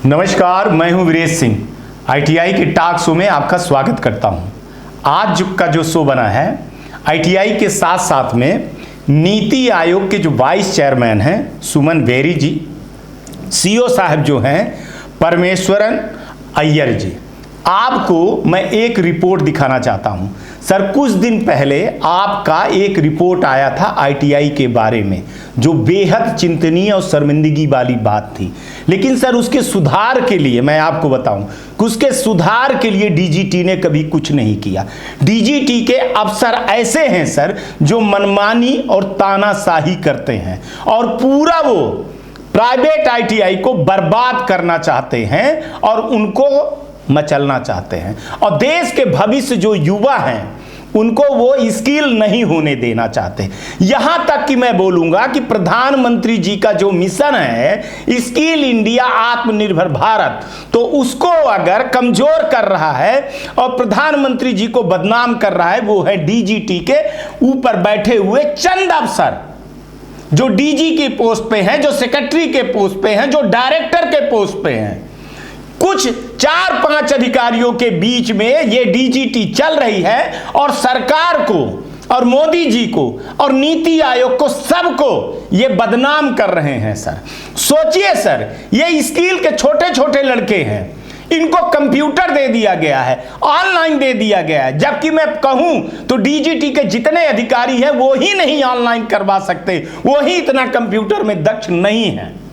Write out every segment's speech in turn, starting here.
नमस्कार, मैं हूं वीरेश सिंह। आईटीआई के टॉक शो में आपका स्वागत करता हूं। आज का जो शो बना है, आईटीआई के साथ साथ में नीति आयोग के जो वाइस चेयरमैन हैं सुमन बेरी जी, सीईओ साहब जो हैं परमेश्वरन अय्यर जी, आपको मैं एक रिपोर्ट दिखाना चाहता हूं। सर, कुछ दिन पहले आपका एक रिपोर्ट आया था आईटीआई के बारे में, जो बेहद चिंतनीय और शर्मिंदगी वाली बात थी। लेकिन सर, उसके सुधार के लिए मैं आपको बताऊं कि उसके सुधार के लिए डीजीटी ने कभी कुछ नहीं किया। डीजीटी के अफसर ऐसे हैं सर, जो मनमानी और तानाशाही करते हैं और पूरा वो प्राइवेट आईटीआई को बर्बाद करना चाहते हैं और उनको मचलना चाहते हैं। और देश के भविष्य जो युवा हैं उनको वो स्किल नहीं होने देना चाहते। यहां तक कि मैं बोलूंगा कि प्रधानमंत्री जी का जो मिशन है स्किल इंडिया आत्मनिर्भर भारत, तो उसको अगर कमजोर कर रहा है और प्रधानमंत्री जी को बदनाम कर रहा है, वो है डीजीटी के ऊपर बैठे हुए चंद अफसर, जो डीजी की पोस्ट पे हैं, जो सेक्रेटरी के पोस्ट पे हैं, जो डायरेक्टर के पोस्ट पे हैं। कुछ 4-5 अधिकारियों के बीच में ये डीजीटी चल रही है और सरकार को और मोदी जी को और नीति आयोग को, सबको ये बदनाम कर रहे हैं। सर सोचिए सर, ये स्किल के छोटे छोटे लड़के हैं, इनको कंप्यूटर दे दिया गया है, ऑनलाइन दे दिया गया है, जबकि मैं कहूं तो डीजीटी के जितने अधिकारी हैं वो ही नहीं ऑनलाइन करवा सकते, वो ही इतना कंप्यूटर में दक्ष नहीं है।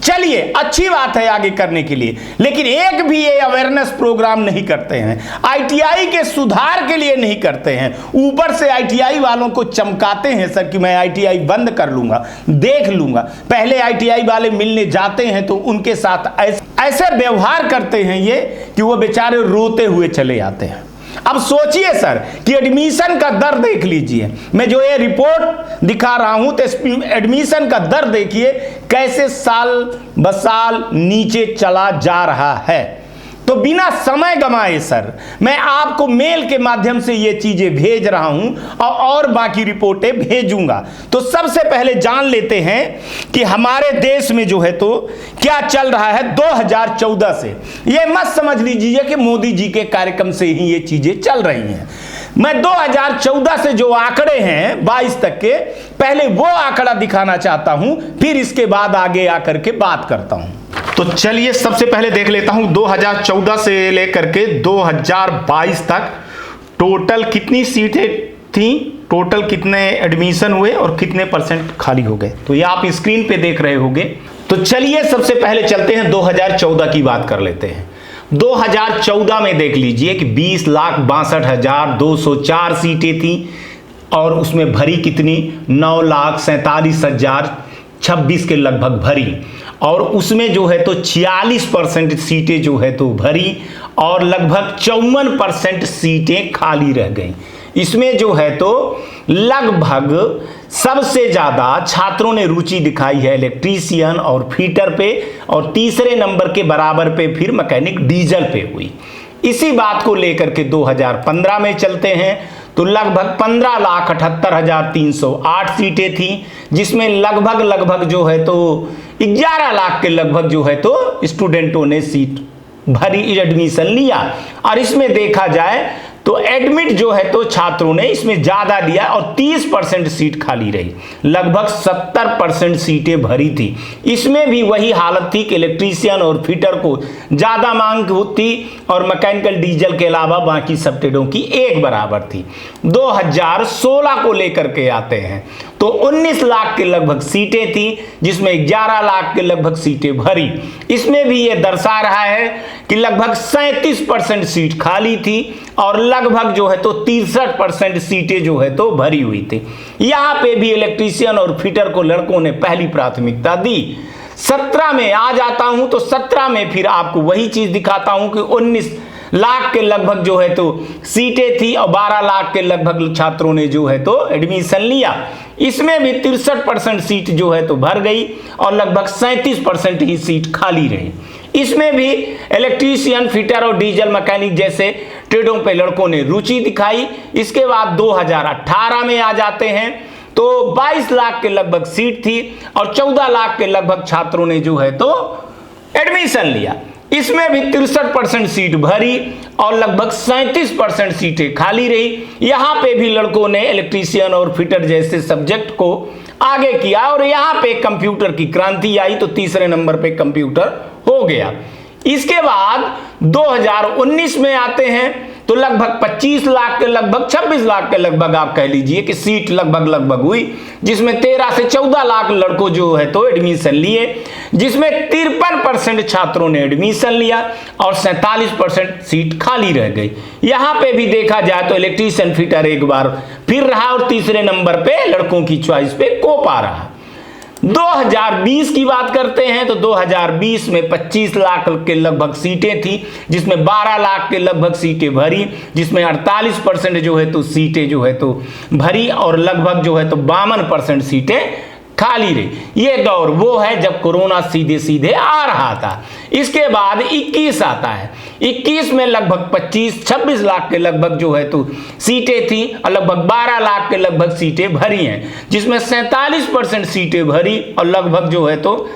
चलिए, अच्छी बात है आगे करने के लिए, लेकिन एक भी ये अवेयरनेस प्रोग्राम नहीं करते हैं, आईटीआई के सुधार के लिए नहीं करते हैं। ऊपर से आईटीआई वालों को चमकाते हैं सर कि मैं आईटीआई बंद कर लूंगा, देख लूंगा। पहले आईटीआई वाले मिलने जाते हैं तो उनके साथ ऐसे व्यवहार करते हैं ये कि वो बेचारे रोते हुए चले आते हैं। अब सोचिए सर कि एडमिशन का दर देख लीजिए, मैं जो ये रिपोर्ट दिखा रहा हूं तो एडमिशन का दर देखिए कैसे साल ब साल नीचे चला जा रहा है। तो बिना समय गंवाए सर, मैं आपको मेल के माध्यम से ये चीजें भेज रहा हूं और बाकी रिपोर्टें भेजूंगा। तो सबसे पहले जान लेते हैं कि हमारे देश में जो है तो क्या चल रहा है 2014 से। ये मत समझ लीजिए कि मोदी जी के कार्यक्रम से ही ये चीजें चल रही हैं। मैं 2014 से जो आंकड़े हैं 22 तक के, पहले वो आंकड़ा दिखाना चाहता हूं, फिर इसके बाद आगे आकर के बात करता हूं। तो चलिए सबसे पहले देख लेता हूं 2014 से लेकर के 2022 तक टोटल कितनी सीटें थी, टोटल कितने एडमिशन हुए और कितने परसेंट खाली हो गए। तो ये आप स्क्रीन पे देख रहे होंगे। तो चलिए सबसे पहले चलते हैं 2014 की बात कर लेते हैं। 2014 में देख लीजिए कि 20,62,204 सीटें थी और उसमें भरी कितनी, 9,47,026 के लगभग भरी। और उसमें जो है तो 46% सीटें जो है तो भरी और लगभग 54% सीटें खाली रह गई। इसमें जो है तो लगभग सबसे ज़्यादा छात्रों ने रुचि दिखाई है इलेक्ट्रीशियन और फिटर पे, और तीसरे नंबर के बराबर पे फिर मैकेनिक डीजल पे हुई। इसी बात को लेकर के 2015 में चलते हैं तो लगभग 15,78,308 सीटें थी, जिसमें लगभग जो है तो 11 लाख के लगभग जो है तो स्टूडेंटों ने सीट भरी, एडमिशन लिया। और इसमें देखा जाए तो एडमिट जो है तो छात्रों ने इसमें ज्यादा लिया और 30% सीट खाली रही, लगभग 70% सीटें भरी थी। इसमें भी वही हालत थी कि इलेक्ट्रीशियन और फिटर को ज्यादा मांग होती और मैकेनिकल डीजल के अलावा बाकी सब ट्रेडों की एक बराबर थी। 2016 को लेकर के आते हैं तो 19 लाख के लगभग सीटें थी, जिसमें 11 लाख के लगभग सीटें भरी। इसमें भी ये दर्शा रहा है कि लगभग 37% सीट खाली थी और लगभग जो है तो 63% सीटें जो है तो भरी हुई थी। यहाँ पे भी इलेक्ट्रीशियन और फिटर को लड़कों ने पहली प्राथमिकता दी। 17 में आ जाता हूं तो 17 में फिर आपको वही चीज दिखाता हूं कि 19 लाख के लगभग जो है तो सीटें थी और 12 लाख के लगभग छात्रों ने जो है तो एडमिशन लिया। इसमें भी 63% सीट जो है तो भर गई और लगभग 37% ही सीट खाली रही। इसमें भी इलेक्ट्रीशियन, फिटर और डीजल मैकेनिक जैसे ट्रेडों पे लड़कों ने रुचि दिखाई। इसके बाद 2018 में आ जाते हैं तो 22 लाख के लगभग सीट थी और 14 लाख के लगभग छात्रों ने जो है तो एडमिशन लिया। इसमें भी 63% सीट भरी और लगभग 37% सीटें खाली रही। यहां पे भी लड़कों ने इलेक्ट्रीशियन और फिटर जैसे सब्जेक्ट को आगे किया और यहां पे कंप्यूटर की क्रांति आई, तो तीसरे नंबर पे कंप्यूटर हो गया। इसके बाद 2019 में आते हैं तो लगभग 25 लाख के लगभग 26 लाख के लगभग आप कह लीजिए कि सीट लगभग हुई, जिसमें 13 से 14 लाख लड़कों जो है तो एडमिशन लिए, जिसमें 53% छात्रों ने एडमिशन लिया और 47% सीट खाली रह गई। यहां पे भी देखा जाए तो इलेक्ट्रीशियन फिटर एक बार फिर रहा और तीसरे नंबर पे लड़कों की चॉइस पे कोपा रहा। 2020 की बात करते हैं तो 2020 में 25 लाख के लगभग सीटें थी, जिसमें 12 लाख के लगभग सीटें भरी, जिसमें 48% जो है तो सीटें जो है तो भरी और लगभग जो है तो 52% सीटें खाली रही। ये दौर वो है जब कोरोना सीधे सीधे आ रहा था। इसके बाद 21 आता है। 21 में लगभग 25-26 लाख के लगभग जो है तो सीटें थी और लगभग 12 लाख के लगभग सीटें भरी हैं, जिसमें 47% सीटें भरी और लगभग जो है तो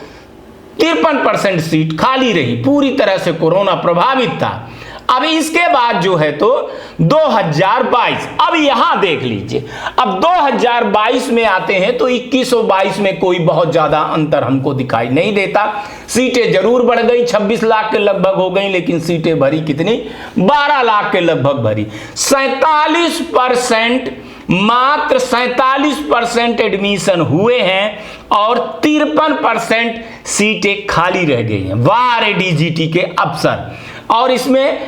53% सीट खाली रही। पूरी तरह से कोरोना प्रभावित था। अब इसके बाद जो है तो 2022, अब यहां देख लीजिए, अब 2022 में आते हैं तो 21 और 22 में कोई बहुत ज्यादा अंतर हमको दिखाई नहीं देता। सीटें जरूर बढ़ गई, 26 लाख के लगभग हो गई, लेकिन सीटें भरी कितनी, 12 लाख के लगभग भरी। 47%, मात्र 47% एडमिशन हुए हैं और 53% सीटें खाली रह गई हैं। वाह डीजीटी के अफसर। और इसमें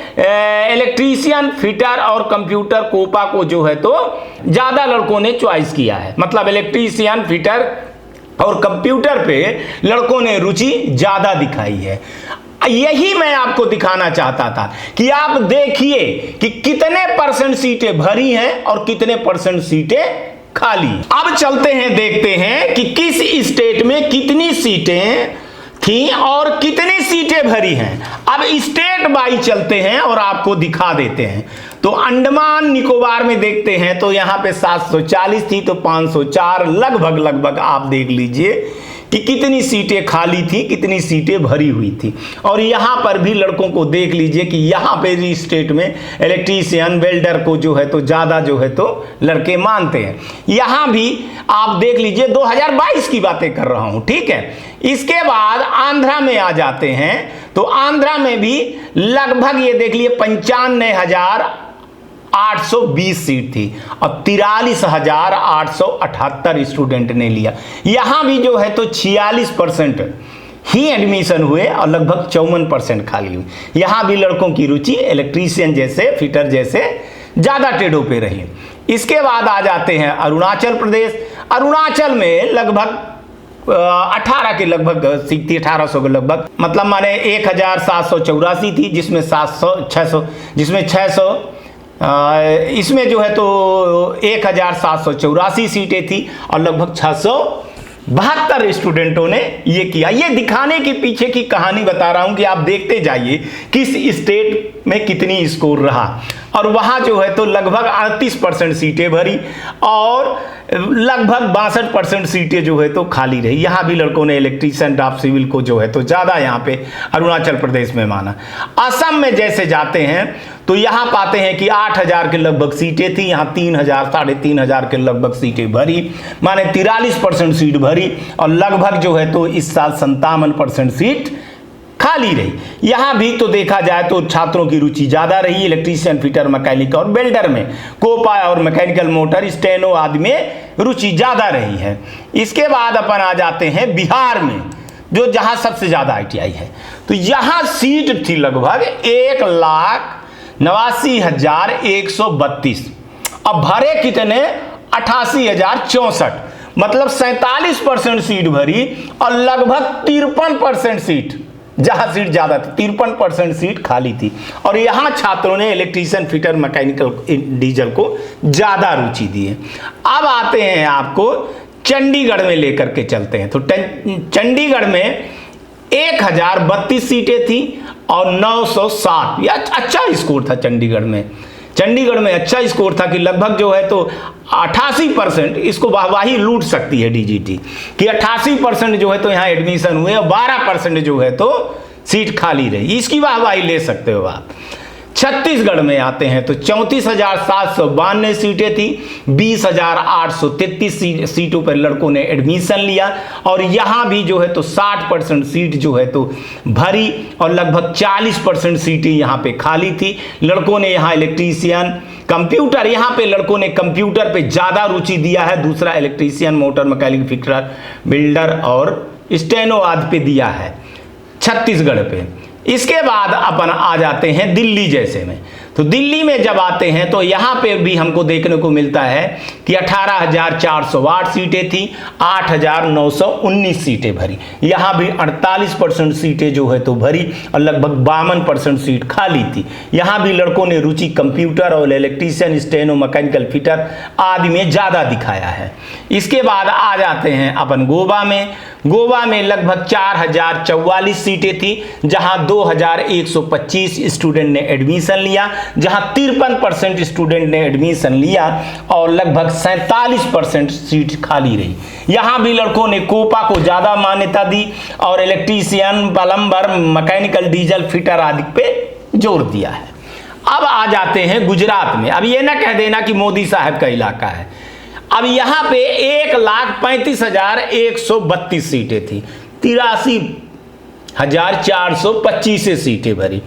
इलेक्ट्रीशियन, फिटर और कंप्यूटर कोपा को जो है तो ज्यादा लड़कों ने चॉइस किया है। मतलब इलेक्ट्रीशियन, फिटर और कंप्यूटर पे लड़कों ने रुचि ज्यादा दिखाई है। यही मैं आपको दिखाना चाहता था कि आप देखिए कि कितने परसेंट सीटें भरी हैं और कितने परसेंट सीटें खाली। अब चलते हैं, देखते हैं कि किस स्टेट में कितनी सीटें थी और कितनी सीटें भरी हैं। अब स्टेट बाई चलते हैं और आपको दिखा देते हैं। तो अंडमान निकोबार में देखते हैं तो यहां पे 740 थी तो 504 लगभग आप देख लीजिए कि कितनी सीटें खाली थी, कितनी सीटें भरी हुई थी। और यहां पर भी लड़कों को देख लीजिए कि यहां पे भी स्टेट में इलेक्ट्रीशियन, वेल्डर को जो है तो ज्यादा जो है तो लड़के मानते हैं। यहां भी आप देख लीजिए, 2022 की बातें कर रहा हूं, ठीक है। इसके बाद आंध्रा में आ जाते हैं तो आंध्रा में भी लगभग ये देख लिए 95,820 सीट थी और 43,878 स्टूडेंट ने लिया। यहां भी जो है तो 46% ही एडमिशन हुए और लगभग 54% खाली हुई। यहां भी लड़कों की रुचि इलेक्ट्रीशियन जैसे, फिटर जैसे ज्यादा टेढ़ों पे रही। इसके बाद आ जाते हैं अरुणाचल प्रदेश। अरुणाचल में लगभग 18 के लगभग सीट थी, 1800 के लगभग, मतलब माने 1784 थी, जिसमें 600 इसमें जो है तो 1784 सीटें थी और लगभग 672 स्टूडेंटों ने ये किया। ये दिखाने के पीछे की कहानी बता रहा हूं कि आप देखते जाइए किस स्टेट में कितनी स्कोर रहा। और वहां जो है तो लगभग 38% सीटें भरी और लगभग 62% सीटें जो है तो खाली रही। यहां भी लड़कों ने इलेक्ट्रीशियन, ड्राफ्ट सिविल को जो है तो ज्यादा यहां पे अरुणाचल प्रदेश में माना। असम में जैसे जाते हैं तो यहां पाते हैं कि 8,000 के लगभग सीटें थी, यहां 3,000 3,500 के लगभग सीटें भरी, माने 43% सीट भरी और लगभग जो है तो इस साल 57% सीट खाली रही। यहां भी तो देखा जाए तो छात्रों की रुचि ज्यादा रही इलेक्ट्रीशियन, फिटर, मैकेनिक और वेल्डर में। कोपा और मैकेनिकल मोटर, स्टेनो आदि में रुचि ज्यादा रही है। इसके बाद अपन आ जाते हैं बिहार में, जो जहां सबसे ज्यादा ITI है। तो यहां सीट थी लगभग 1,89,132। अब भरे कितने, 88,064, मतलब 47% सीट भरी और लगभग 53% सीट, जहां सीट ज्यादा थी 53% सीट खाली थी। और यहां छात्रों ने इलेक्ट्रीशियन, फिटर, मैकेनिकल, डीजल को ज्यादा रुचि दी है। अब आते हैं आपको चंडीगढ़ में लेकर के चलते हैं। तो चंडीगढ़ में 1,032 सीटें थी और 907, या अच्छा स्कोर था चंडीगढ़ में। चंडीगढ़ में अच्छा स्कोर था कि लगभग जो है तो 88%, इसको वाहवाही लूट सकती है डीजीटी कि 88% जो है तो यहाँ एडमिशन हुए और 12% जो है तो सीट खाली रही। इसकी वाहवाही ले सकते हो आप। छत्तीसगढ़ में आते हैं तो 34,792 सीटें थी, 20,833 सीटों पर लड़कों ने एडमिशन लिया और यहाँ भी जो है तो 60% सीट जो है तो भरी और लगभग 40% सीटें यहाँ पे खाली थी। लड़कों ने यहाँ इलेक्ट्रीशियन, कंप्यूटर, यहाँ पे लड़कों ने कंप्यूटर पे ज़्यादा रुचि दिया है, दूसरा electrician, motor mechanic, fitter, builder और स्टेनो आदि पे दिया है छत्तीसगढ़ पे। इसके बाद अपन आ जाते हैं दिल्ली जैसे में। तो दिल्ली में जब आते हैं तो यहाँ पे भी हमको देखने को मिलता है कि 18,408 सीटें थी, 8,919 सीटें भरी। यहाँ भी 48% सीटें जो है तो भरी और लगभग 52% सीट खाली थी। यहाँ भी लड़कों ने रुचि कंप्यूटर और इलेक्ट्रीशियन, स्टेनो, मैकेनिकल, फिटर आदि में ज़्यादा दिखाया है। इसके बाद आ जाते हैं अपन गोवा में। गोवा में लगभग 4,044 सीटें थी, जहां 2,125 स्टूडेंट ने एडमिशन लिया, जहां 53% स्टूडेंट ने एडमिशन लिया और लगभग 47% सीट खाली रही। यहां भी लड़कों ने कोपा को ज़्यादा मान्यता दी और electrician, plumber, mechanical, diesel, fitter आदि पे जोर दिया है। अब आ जाते हैं गुजरात में। अब ये ना कह देना कि मोदी साहब का इलाका है। अब यहाँ पे 1,35,132 सीटें थी, 83,425 सीटें भरी।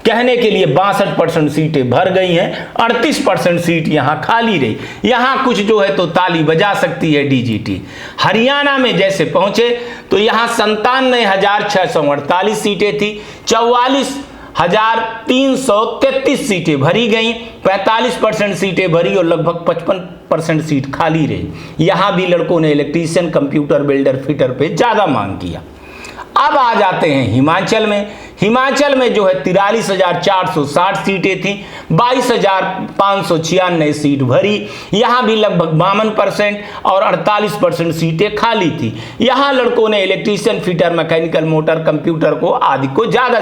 कहने के लिए 62% सीटें भर गई हैं, 38% सीट यहाँ खाली रही। यहाँ कुछ जो है तो ताली बजा सकती है डीजीटी। हरियाणा में जैसे पहुंचे तो यहाँ 97,648 सीटें थी, 44,333 सीटें भरी गई, 45% सीटें भरी और लगभग 55% सीट खाली रही। यहाँ भी लड़कों ने इलेक्ट्रीशियन, कंप्यूटर, बिल्डर, फिटर पे ज़्यादा मांग किया। अब आ जाते हैं हिमाचल में। हिमाचल में जो है 43,460 सीटें थी, 22,596 सीट भरी। यहाँ भी लगभग 52% और 48% सीटें खाली थी। यहाँ लड़कों ने electrician, fitter, mechanical, motor, computer को आदि को ज़्यादा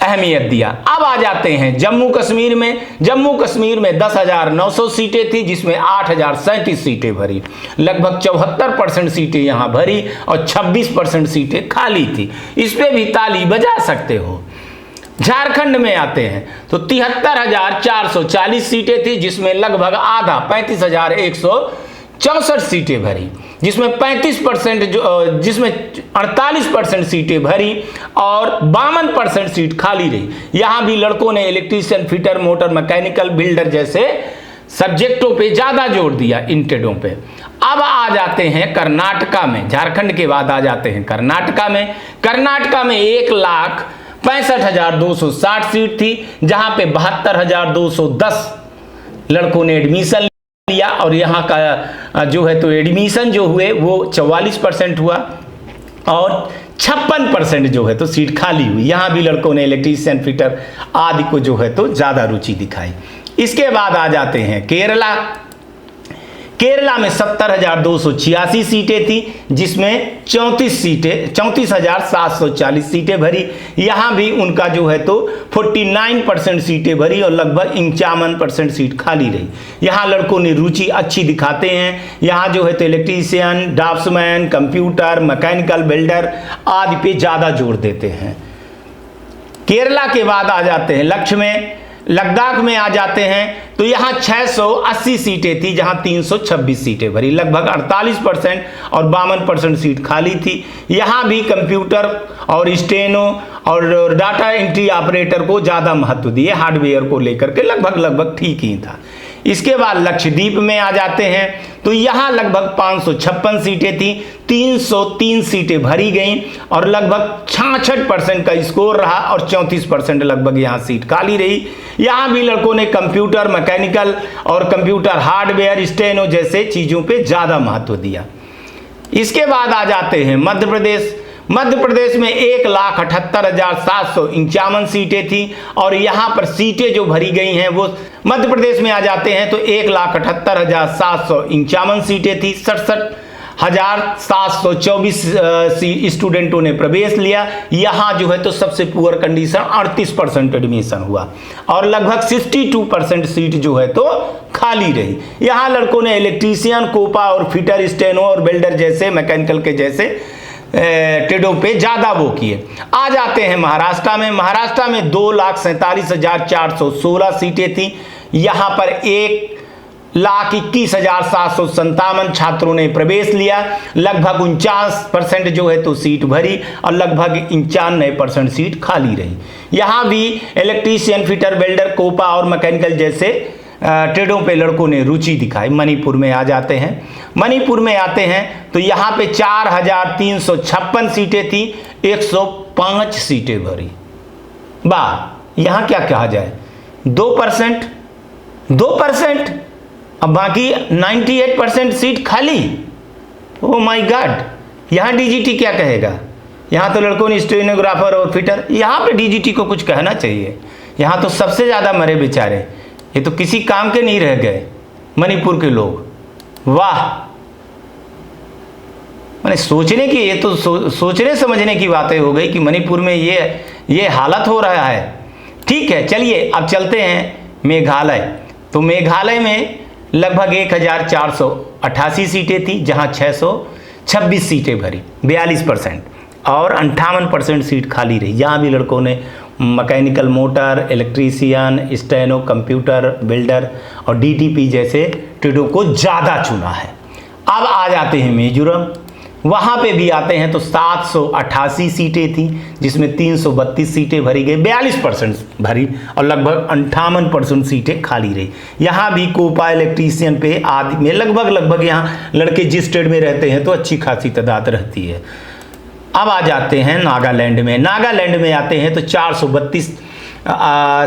अहमियत दिया। अब आ जाते हैं जम्मू कश्मीर में। जम्मू कश्मीर में 10,900 सीटें थी, जिसमें 8,037 सीटें भरी। लगभग 74% सीटें यहाँ भरी और 26% सीटें खाली थी। इस पे भी ताली बजा सकते हो। झारखंड में आते हैं तो 73,440 सीटें थी, जिसमें लगभग आधा 35,164 सीटें भरी, जिसमें 48% सीटें भरी और 52% सीट खाली रही। यहाँ भी लड़कों ने electrician, fitter, motor, mechanical, builder जैसे सब्जेक्टों पे ज़्यादा जोर दिया, इन ट्रेडों पे। अब आ जाते हैं कर्नाटका में। झारखंड के बाद आ जाते हैं कर्नाटका में। कर्नाटका में 1,65,260 सीट थी, जहाँ पे 72,210 लड़कों ने एडमिशन लिया और यहाँ का जो है तो एडमिशन जो हुए वो 44% हुआ और 56% जो है तो सीट खाली हुई। यहाँ भी लड़कों ने इलेक्ट्रीशियन, फिटर आदि को जो है तो ज़्यादा रुचि दिखाई। इसके बाद आ जाते हैं केरला। केरला में 70,286 सीटें थी, जिसमें 34,740 सीटें भरी। यहाँ भी उनका जो है तो 49% सीटें भरी और लगभग 51% सीट खाली रही। यहाँ लड़कों ने रुचि अच्छी दिखाते हैं। यहाँ जो है तो electrician, draughtsman, computer, mechanical, builder आदि पे ज़्यादा जोर देते हैं। केरला के बाद आ जाते हैं लद्दाख में आ जाते हैं तो यहाँ 680 सीटें थी, जहाँ 326 सीटें भरी। लगभग 48% और 52% सीट खाली थी। यहाँ भी कंप्यूटर और स्टेनो और डाटा एंट्री ऑपरेटर को ज़्यादा महत्व दिए, हार्डवेयर को लेकर के लगभग ठीक ही था। इसके बाद लक्षद्वीप में आ जाते हैं तो यहाँ लगभग 556 सीटें थी, 303 सीटें भरी गईं और लगभग 66% का स्कोर रहा और 34% लगभग यहाँ सीट खाली रही। यहाँ भी लड़कों ने कंप्यूटर, मैकेनिकल और कंप्यूटर हार्डवेयर, स्टेनो जैसे चीज़ों पे ज़्यादा महत्व दिया। इसके बाद आ जाते हैं मध्य प्रदेश। मध्य प्रदेश में 1,78,751 सीटें थी और यहाँ पर सीटें जो भरी गई हैं वो मध्य प्रदेश में आ जाते हैं तो 1,78,751 सीटें थी, 67,724 स्टूडेंटों ने प्रवेश लिया। यहाँ जो है तो सबसे पुअर कंडीशन 38% एडमिशन हुआ और लगभग 62% सीट जो है तो खाली रही। यहाँ लड़कों ने इलेक्ट्रीशियन, कोपा और फिटर, स्टेनो और बिल्डर जैसे मैकेनिकल के जैसे ट्रेडों पे ज़्यादा वो किए। आ जाते हैं महाराष्ट्र में। महाराष्ट्र में 2,47,416 सीटें थी। यहाँ पर 1,21,757 छात्रों ने प्रवेश लिया। लगभग 49% जो है तो सीट भरी और लगभग 95% सीट खाली रही। यहाँ भी इलेक्ट्रीशियन, फिटर, वेल्डर, कोपा और मैकेनिकल जैसे ट्रेडों पे लड़कों ने रुचि दिखाई। मणिपुर में आ जाते हैं। मणिपुर में आते हैं तो यहाँ पे 4,356 सीटें थी, 105 सीटें भरी। वाह, यहाँ क्या कहा जाए, 2%, अब बाकी 98% सीट खाली। ओ माय गॉड, यहाँ डीजीटी क्या कहेगा? यहाँ तो लड़कों ने स्टेनोग्राफर और फिटर, यहाँ पे डीजीटी को कुछ कहना चाहिए। यहाँ तो सबसे ज़्यादा मरे बेचारे, ये तो किसी काम के नहीं रह गए मणिपुर के लोग। वाह, मैंने सोचने की, ये तो सोचने समझने की बातें हो गई कि मणिपुर में ये हालत हो रहा है। ठीक है, चलिए अब चलते हैं मेघालय। तो मेघालय में लगभग 1,488 सीटें थी, जहां 626 सीटें भरी, 42% और 58% सीट खाली रही। यहाँ भी लड़कों ने mechanical, motor, electrician, steno, computer, builder और डीटीपी जैसे ट्रेडों को ज़्यादा चुना है। अब आ जाते हैं मिजोरम। वहाँ पे भी आते हैं तो 788 सीटें थी, जिसमें 332 सीटें भरी गई, 42% भरी और लगभग 58% सीटें खाली रही। यहाँ भी कोपा, इलेक्ट्रीशियन पे आदि में लगभग यहाँ लड़के जिस ट्रेड में रहते हैं तो अच्छी खासी तादाद रहती है। अब आ जाते हैं नागालैंड में। नागालैंड में आते हैं तो 432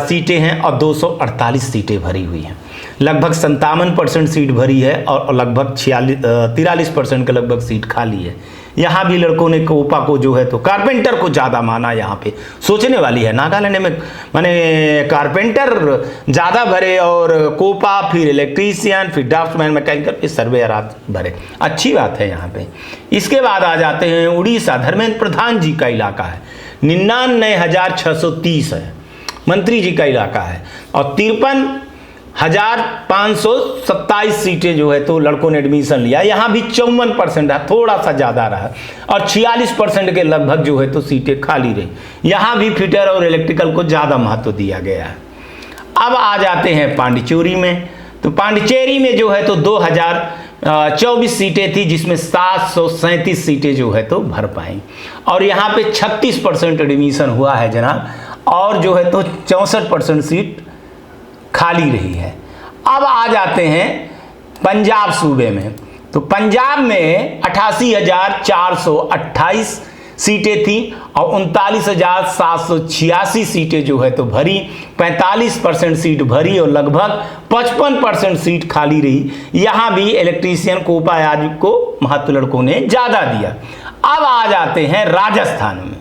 सीटें हैं और 248 सीटें भरी हुई हैं। लगभग 57% सीट भरी है और लगभग 43% के लगभग सीट खाली है। यहाँ भी लड़कों ने कोपा को जो है तो कारपेंटर को ज़्यादा माना। यहाँ पे सोचने वाली है, नागालैंड में माने कारपेंटर ज़्यादा भरे और कोपा, फिर इलेक्ट्रीशियन, फिर ड्राफ्ट्समैन, मैकेनिकल, फिर सर्वेयर भरे। अच्छी बात है यहाँ पे। इसके बाद आ जाते हैं उड़ीसा। धर्मेंद्र प्रधान जी का इलाका है, 99,630 है, मंत्री जी का इलाका है और 53,527 सीटें जो है तो लड़कों ने एडमिशन लिया। यहाँ भी 54% है, थोड़ा सा ज़्यादा रहा और 46% के लगभग जो है तो सीटें खाली रही। यहाँ भी फिटर और इलेक्ट्रिकल को ज़्यादा महत्व दिया गया है। अब आ जाते हैं पांडिचेरी में। तो पांडिचेरी में जो है तो 2,024 सीटें थी, जिसमें 737 सीटें जो है तो भर पाई और यहाँ पे 36% एडमिशन हुआ है जनाब, और जो है तो 64% सीट खाली रही है। अब आ जाते हैं पंजाब सूबे में। तो पंजाब में 88,428 सीटें थी और 39,786 सीटें जो है तो भरी, 45% सीट भरी और लगभग 55% सीट खाली रही। यहाँ भी इलेक्ट्रीशियन, कोपा आदि को महत्व लड़कों ने ज़्यादा दिया। अब आ जाते हैं राजस्थान में,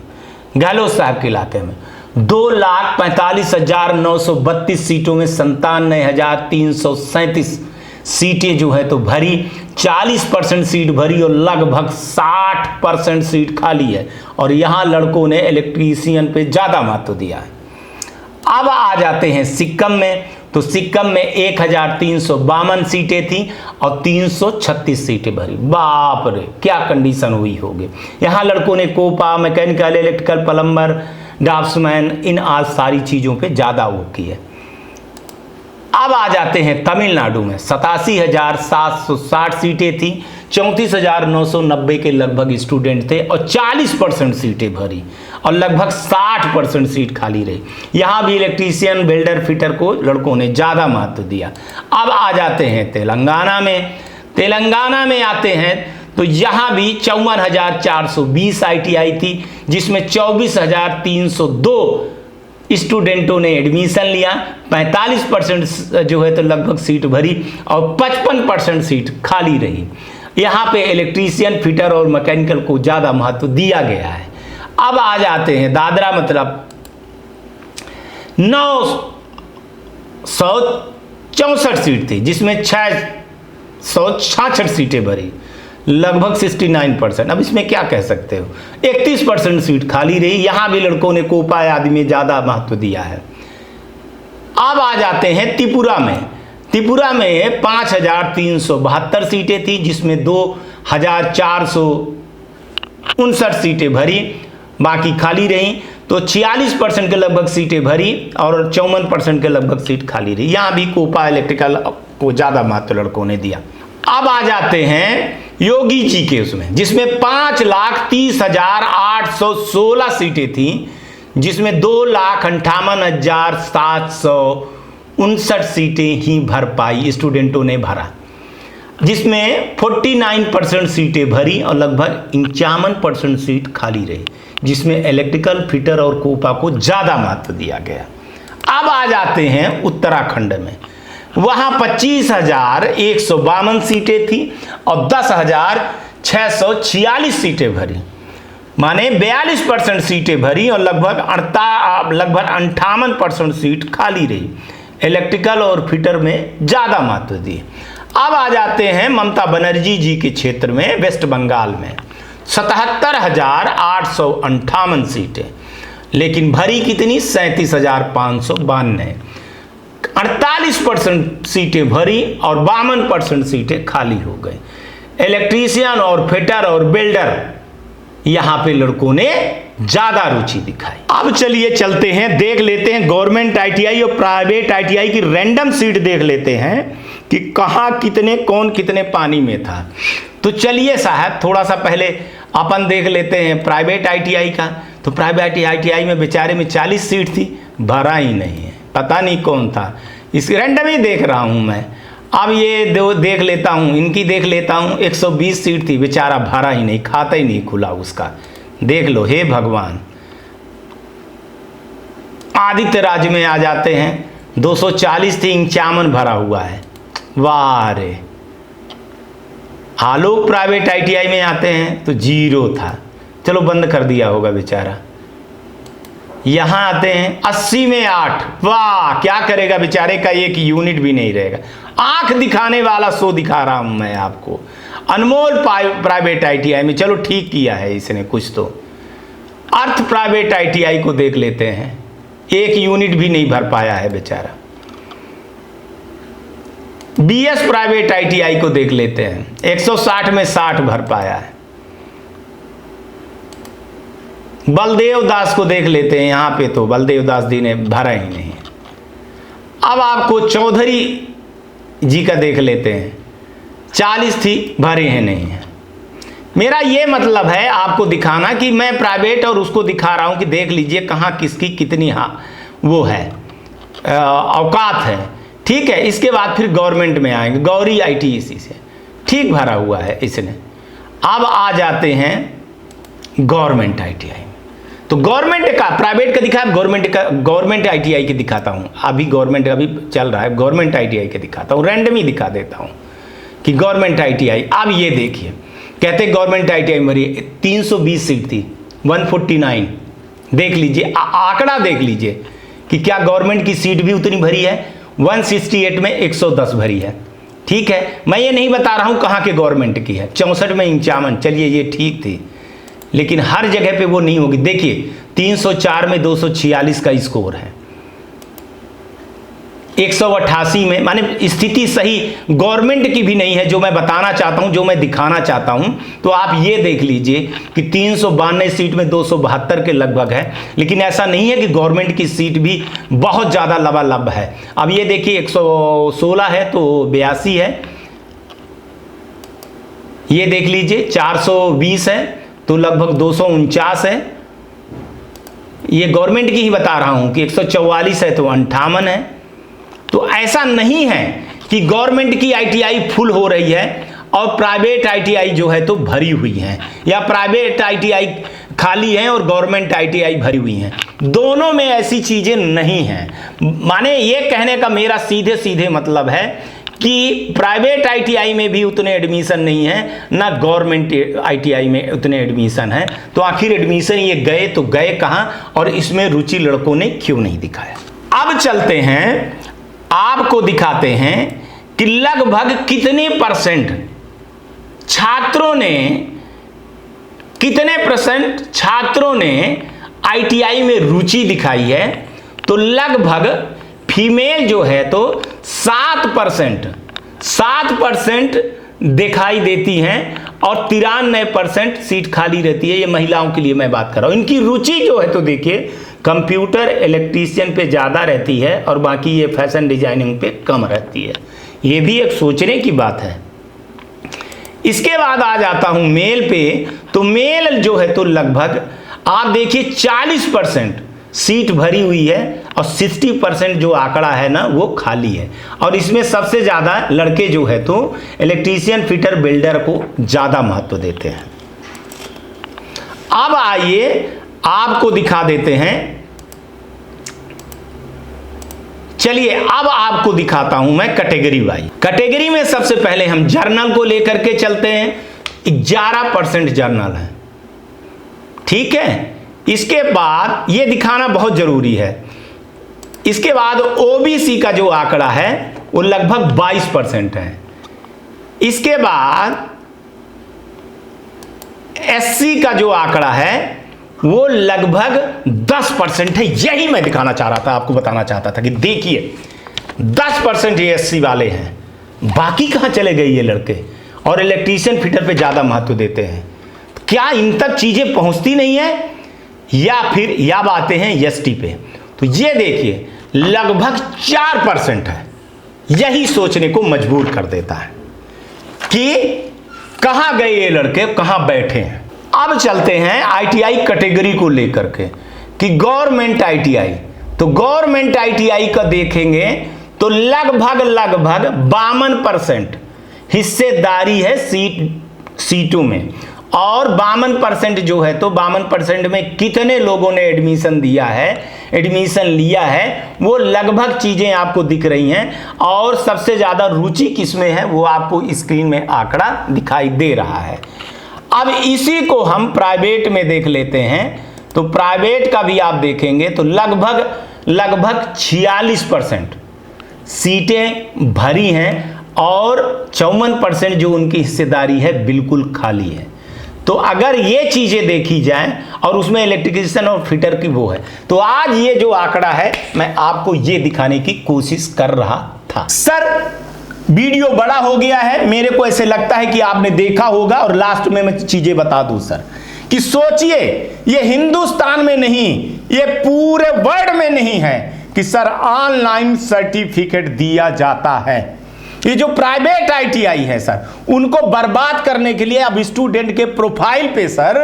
गहलोत साहब के इलाके में। 2,45,932 सीटों में 97,337 सीटें जो है तो भरी, 40% सीट भरी और लगभग 60% सीट खाली है और यहाँ लड़कों ने इलेक्ट्रीशियन पे ज़्यादा महत्व दिया है। अब आ जाते हैं सिक्किम में। तो सिक्किम में 1,352 सीटें थी और 336 सीटें भरी। बाप रे, क्या कंडीशन हुई होगी। यहाँ लड़कों ने COPA, mechanical, electrical, plumber, draftsman, इन आज सारी चीज़ों पे ज़्यादा वो की है। अब आ जाते हैं तमिलनाडु में। 87,760 सीटें थी, 34,990 के लगभग स्टूडेंट थे और 40% सीटें भरी और लगभग 60% सीट खाली रही। यहाँ भी इलेक्ट्रीशियन, बिल्डर, फिटर को लड़कों ने ज़्यादा महत्व दिया। अब आ जाते हैं तेलंगाना में। तेलंगाना में आते हैं तो यहाँ भी 54,420 ITI थी, जिसमें 24,302 स्टूडेंटों ने एडमिशन लिया, 45% जो है तो लगभग सीट भरी और 55% सीट खाली रही। यहाँ पे इलेक्ट्रीशियन, फिटर और मैकेनिकल को ज़्यादा महत्व दिया गया है। अब आ जाते हैं दादरा, मतलब 964 सीट थी, जिसमें 666 सीटें भरी, लगभग 69%। अब इसमें क्या कह सकते हो, 31% सीट खाली रही। यहाँ भी लड़कों ने कोपा आदि में ज़्यादा महत्व दिया है। अब आ जाते हैं त्रिपुरा में। त्रिपुरा में 5,372 सीटें थी, जिसमें 2,400 59 सीटें भरी, बाकी खाली रही। तो 46% के लगभग सीटें भरी और 54% के लगभग सीट खाली रही। यहाँ भी कोपा इलेक्ट्रिकल को ज़्यादा महत्व लड़कों ने दिया। अब आ जाते हैं योगी जी के उसमें, जिसमें 5,30,816 सीटें थी, जिसमें 2,58,759 सीटें ही भर पाई स्टूडेंटों ने भरा, जिसमें 49% सीटें भरी और लगभग 51% सीट खाली रही, जिसमें इलेक्ट्रिकल, फिटर और कोपा को ज़्यादा महत्व दिया गया। अब आ जाते हैं उत्तराखंड में, वहाँ 25,152 सीटें थी और 10,646 सीटें भरी, माने 42% सीटें भरी और लगभग 58% सीट खाली रही। इलेक्ट्रिकल और फिटर में ज़्यादा महत्व दिए। अब आ जाते हैं ममता बनर्जी जी के क्षेत्र में, वेस्ट बंगाल में 77,858 सीटें, लेकिन भरी कितनी? 37,592। 48% सीटें भरी और 52% सीटें खाली हो गई। इलेक्ट्रीशियन और फिटर और बिल्डर, यहां पे लड़कों ने ज्यादा रुचि दिखाई। अब चलिए चलते हैं, देख लेते हैं गवर्नमेंट आईटीआई और प्राइवेट आईटीआई की रैंडम सीट देख लेते हैं कि कहां कितने, कौन कितने पानी में था। तो चलिए साहब, थोड़ा सा पहले अपन देख लेते हैं प्राइवेट आईटीआई का। तो प्राइवेट आईटीआई में बेचारे में 40 सीट थी, भरा ही नहीं है, पता नहीं कौन था। इस रैंडम ही देख रहा हूं मैं। अब ये देख लेता हूं, इनकी देख लेता हूं, 120 सीट थी, बेचारा भरा ही नहीं, खाता ही नहीं खुला उसका। देख लो, हे भगवान। आदित्य राज्य में आ जाते हैं, 240 थी, 51 भरा हुआ है। वाह रे। आलोक प्राइवेट आईटीआई में आते हैं तो 0 था, चलो बंद कर दिया होगा बेचारा। यहां आते हैं 80 में 8, वाह, क्या करेगा बेचारे का, एक यूनिट भी नहीं रहेगा। आंख दिखाने वाला शो दिखा रहा हूं मैं आपको। अनमोल प्राइवेट आईटीआई में, चलो ठीक किया है इसने कुछ तो। अर्थ प्राइवेट आईटीआई को देख लेते हैं, एक यूनिट भी नहीं भर पाया है बेचारा। बीएस प्राइवेट आईटीआई को देख लेते हैं, 160 में 60 भर पाया है। बलदेव दास को देख लेते हैं, यहां पे तो बलदेव दास जी ने भरा ही नहीं। अब आपको चौधरी जी का देख लेते हैं, 40 थी, भरे हैं नहीं है। मेरा ये मतलब है आपको दिखाना कि मैं प्राइवेट और उसको दिखा रहा हूं कि देख लीजिए कहां किसकी कितनी वो है, औकात है। ठीक है, इसके बाद फिर गवर्नमेंट में आएंगे। गौरी आईटीसी से ठीक भरा हुआ है इसने। अब आ जाते हैं गवर्नमेंट आईटीआई में। तो गवर्नमेंट का, प्राइवेट का दिखा, गवर्नमेंट आईटीआई के दिखाता हूं। अभी गवर्नमेंट का भी चल रहा है, गवर्नमेंट आईटीआई के दिखाता हूं, रैंडम ही दिखा देता हूं कि गवर्नमेंट आईटीआई। अब ये देखिए, कहते गवर्नमेंट आईटीआई में 320 सीट थी, 149। देख लीजिए आंकड़ा, देख लीजिए कि क्या गवर्नमेंट की सीट भी उतनी भरी है। 168 में 110 भरी है। ठीक है, मैं ये नहीं बता रहा हूं कहां के गवर्नमेंट की है। 64 में 51, चलिए ये ठीक थी, लेकिन हर जगह पे वो नहीं होगी। देखिए 304 में 246 का स्कोर है, 188 में, माने स्थिति सही गवर्नमेंट की भी नहीं है, जो मैं बताना चाहता हूं, जो मैं दिखाना चाहता हूं। तो आप ये देख लीजिए कि 392 सीट में 272 के लगभग है, लेकिन ऐसा नहीं है कि गवर्नमेंट की सीट भी बहुत ज़्यादा लबालब है। अब ये देखिए 116 है तो 82 है, ये देख लीजिए 420 है तो लगभग 249 है। ये गवर्नमेंट की ही बता रहा हूं कि 144 है तो 58 है। तो ऐसा नहीं है कि गवर्नमेंट की आईटीआई फुल हो रही है और प्राइवेट आईटीआई जो है तो भरी हुई है, या प्राइवेट आईटीआई खाली है और गवर्नमेंट आईटीआई भरी हुई है। दोनों में ऐसी चीजें नहीं हैं। माने ये कहने का मेरा सीधे सीधे मतलब है कि प्राइवेट आईटीआई में भी उतने एडमिशन नहीं है, ना गवर्नमेंट आईटीआई में उतने एडमिशन है। तो आखिर एडमिशन ये गए तो गए कहां, और इसमें रुचि लड़कों ने क्यों नहीं दिखाया। अब चलते हैं, आपको दिखाते हैं कि लगभग कितने परसेंट छात्रों ने, कितने परसेंट छात्रों ने आईटीआई में रुचि दिखाई है। तो लगभग फीमेल जो है तो 7% दिखाई देती हैं और 93% सीट खाली रहती है। ये महिलाओं के लिए मैं बात कर रहा हूं। इनकी रुचि जो है तो देखिए कंप्यूटर इलेक्ट्रीशियन पे ज़्यादा रहती है और बाकी ये फैशन डिजाइनिंग पे कम रहती है। ये भी एक सोचने की बात है। इसके बाद आ जाता हूं मेल पे, तो मेल जो है तो लगभग आप देखिए 40% सीट भरी हुई है और 60% जो आंकड़ा है ना वो खाली है। और इसमें सबसे ज़्यादा लड़के जो है तो इलेक्ट्रीशियन, फिटर, बिल्डर को ज़्यादा महत्व देते हैं। अब आइए आपको दिखा देते हैं, चलिए अब आपको दिखाता हूं मैं कैटेगरी वाइज। कैटेगरी में सबसे पहले हम जर्नल को लेकर के चलते हैं। 11% जर्नल है, ठीक है। इसके बाद ये दिखाना बहुत जरूरी है। इसके बाद ओबीसी का जो आंकड़ा है वो लगभग 22% है। इसके बाद एससी का जो आंकड़ा है वो लगभग 10% है। यही मैं दिखाना चाह रहा था, आपको बताना चाहता था कि देखिए 10% ये एससी वाले हैं, बाकी कहां चले गए ये लड़के। और इलेक्ट्रीशियन, फिटर पे ज्यादा महत्व देते हैं। क्या इन तक चीजें पहुंचती नहीं है या फिर या बातें हैं एसटी पे? तो ये देखिए लगभग 4% है। यही सोचने को मजबूर कर देता है कि कहां गए ये लड़के, कहां बैठे हैं। अब चलते हैं आईटीआई कैटेगरी को लेकर के कि गवर्नमेंट आईटीआई, तो गवर्नमेंट आईटीआई का देखेंगे तो लगभग 52% हिस्सेदारी है सीटों में। और 52% जो है तो 52% में कितने लोगों ने एडमिशन लिया है वो लगभग चीजें आपको दिख रही हैं। और सबसे ज्यादा रुचि किसमें है वो आपको स्क्रीन में आंकड़ा दिखाई दे रहा है। अब इसी को हम प्राइवेट में देख लेते हैं, तो प्राइवेट का भी आप देखेंगे तो लगभग 46% सीटें भरी हैं और 54% जो उनकी हिस्सेदारी है बिल्कुल खाली है। तो अगर ये चीजें देखी जाएं और उसमें इलेक्ट्रिशियन और फिटर की वो है, तो आज ये जो आंकड़ा है मैं आपको ये दिखाने की कोशिश कर रहा था। सर वीडियो बड़ा हो गया है, मेरे को ऐसे लगता है कि आपने देखा होगा। और लास्ट में मैं चीजें बता दूं सर कि सोचिए ये हिंदुस्तान में नहीं, ये पूरे वर्ल्ड में नहीं है कि सर ऑनलाइन सर्टिफिकेट दिया जाता है। ये जो प्राइवेट आईटीआई है सर, उनको बर्बाद करने के लिए अब स्टूडेंट के प्रोफाइल पे सर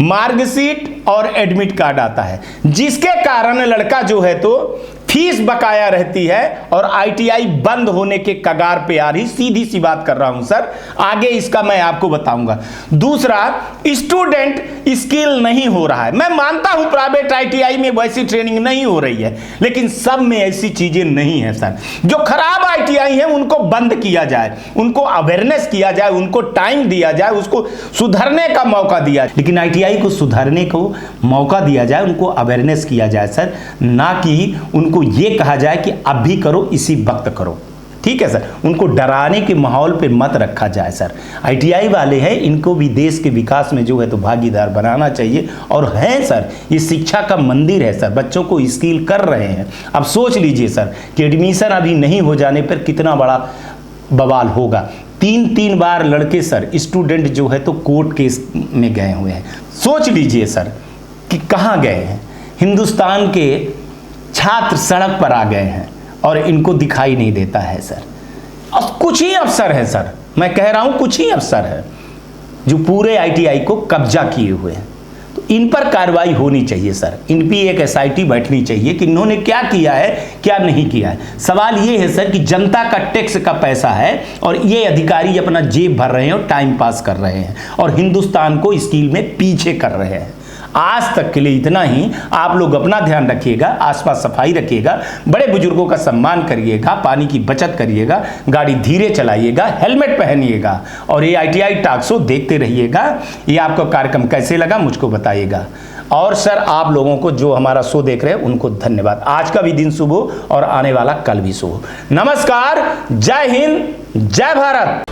मार्कशीट और एडमिट कार्ड आता है, जिसके कारण लड़का जो है तो फीस बकाया रहती है और आईटीआई बंद होने के कगार पे आ रही। सीधी सी बात कर रहा हूं सर, आगे इसका मैं आपको बताऊंगा। दूसरा, स्टूडेंट स्किल नहीं हो रहा है। मैं मानता हूं प्राइवेट आईटीआई में वैसी ट्रेनिंग नहीं हो रही है, लेकिन सब में ऐसी चीजें नहीं है सर। जो खराब आईटीआई है उनको बंद किया जाए, उनको अवेयरनेस किया जाए, उनको टाइम दिया जाए, उसको सुधरने का मौका दिया जाए। लेकिन आईटीआई को सुधरने को मौका दिया जाए, उनको अवेयरनेस किया जाए सर, ना कि उनको ये कहा जाए कि अब भी करो, इसी वक्त करो। ठीक है सर, उनको डराने के माहौल पे मत रखा जाए सर। आईटीआई वाले हैं, इनको भी देश के विकास में जो है तो भागीदार बनाना चाहिए। और है सर, ये शिक्षा का मंदिर है सर, बच्चों को स्किल कर रहे हैं। अब सोच लीजिए सर कि एडमिशन अभी नहीं हो जाने पर कितना बड़ा बवाल होगा। 3 बार लड़के सर स्टूडेंट जो है तो कोर्ट केस में गए हुए हैं। सोच लीजिए सर कि कहाँ गए हैं। हिंदुस्तान के छात्र सड़क पर आ गए हैं और इनको दिखाई नहीं देता है सर। अब कुछ ही अफसर है सर, मैं कह रहा हूं कुछ ही अफसर है जो पूरे आईटीआई को कब्जा किए हुए हैं। तो इन पर कार्रवाई होनी चाहिए सर। इन पर एक एसआईटी बैठनी चाहिए कि इन्होंने क्या किया है, क्या नहीं किया है। सवाल ये है सर कि जनता का टैक्स का पैसा है और ये अधिकारी अपना जेब भर रहे हैं और टाइम पास कर रहे हैं और हिंदुस्तान को स्किल में पीछे कर रहे हैं। आज तक के लिए इतना ही। आप लोग अपना ध्यान रखिएगा, आसपास सफाई रखिएगा, बड़े बुजुर्गों का सम्मान करिएगा, पानी की बचत करिएगा, गाड़ी धीरे चलाइएगा, हेलमेट पहनिएगा और ये आईटीआई टॉक शो देखते रहिएगा। ये आपको कार्यक्रम कैसे लगा मुझको बताइएगा। और सर आप लोगों को जो हमारा शो देख रहे हैं उनको धन्यवाद। आज का भी दिन शुभ हो और आने वाला कल भी शुभ हो। नमस्कार, जय हिंद, जय भारत।